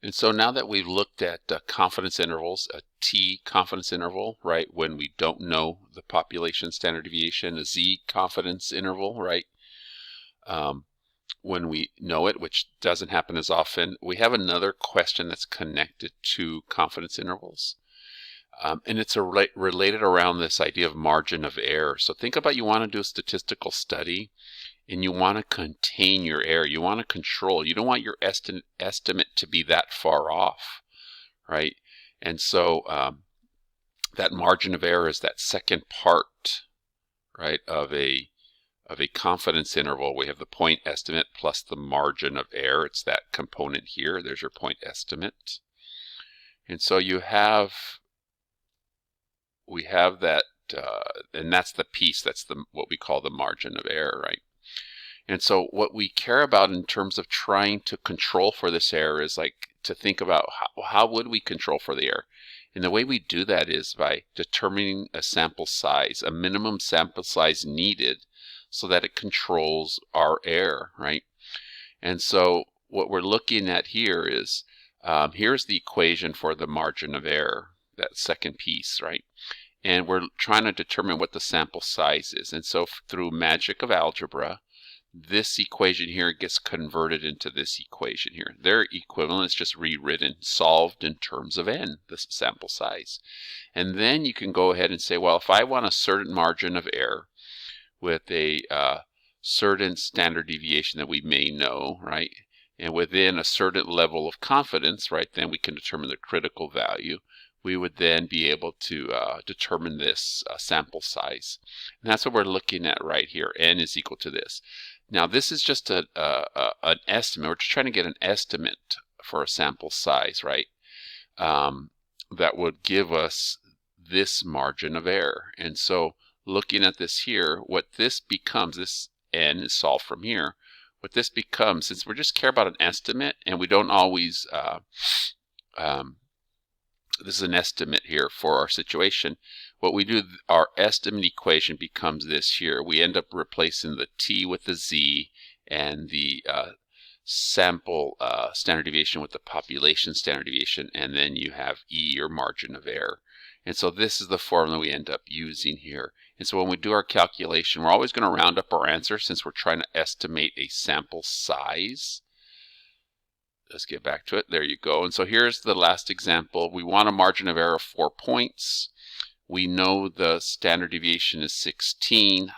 And so now that we've looked at confidence intervals, a T confidence interval, right, when we don't know the population standard deviation, a Z confidence interval, right, when we know it, which doesn't happen as often, we have another question that's connected to confidence intervals. And it's related around this idea of margin of error. So think about, you want to do a statistical study and you want to contain your error. You want to control. You don't want your estimate to be that far off, right? And so that margin of error is that second part, right, of a confidence interval. We have the point estimate plus the margin of error. It's that component here. There's your point estimate. And so we have that, and that's the piece, that's what we call the margin of error, right? And so what we care about in terms of trying to control for this error is like to think about how would we control for the error? And the way we do that is by determining a sample size, a minimum sample size needed so that it controls our error, right? And so what we're looking at here is, here's the equation for the margin of error, that second piece, right? And we're trying to determine what the sample size is. And so through magic of algebra, this equation here gets converted into this equation here. Their equivalent is just rewritten, solved in terms of n, the sample size. And then you can go ahead and say, well, if I want a certain margin of error with a certain standard deviation that we may know, right, and within a certain level of confidence, right, then we can determine the critical value. We would then be able to determine this sample size. And that's what we're looking at right here. N is equal to this. Now this is just an estimate. We're just trying to get an estimate for a sample size, right? That would give us this margin of error. And so looking at this here, what this becomes, this N is solved from here. What this becomes, since we just care about an estimate and we don't always this is an estimate here for our situation. What we do, our estimate equation becomes this here. We end up replacing the T with the Z and the sample standard deviation with the population standard deviation, and then you have E, or margin of error. And so this is the formula we end up using here. And so when we do our calculation, we're always going to round up our answer since we're trying to estimate a sample size. Let's get back to it. There you go. And so here's the last example. We want a margin of error of 4 points. We know the standard deviation is 16,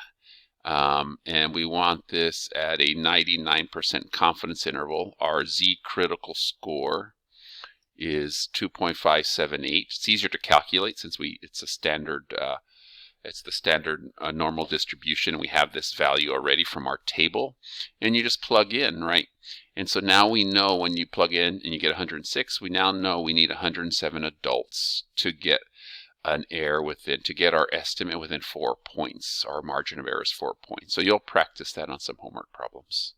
and we want this at a 99% confidence interval. Our Z critical score is 2.578. It's easier to calculate since it's a standard. It's the standard normal distribution. We have this value already from our table, and you just plug in, right? And so now we know when you plug in and you get 106, we now know we need 107 adults to get an error to get our estimate within 4 points. Our margin of error is 4 points. So you'll practice that on some homework problems.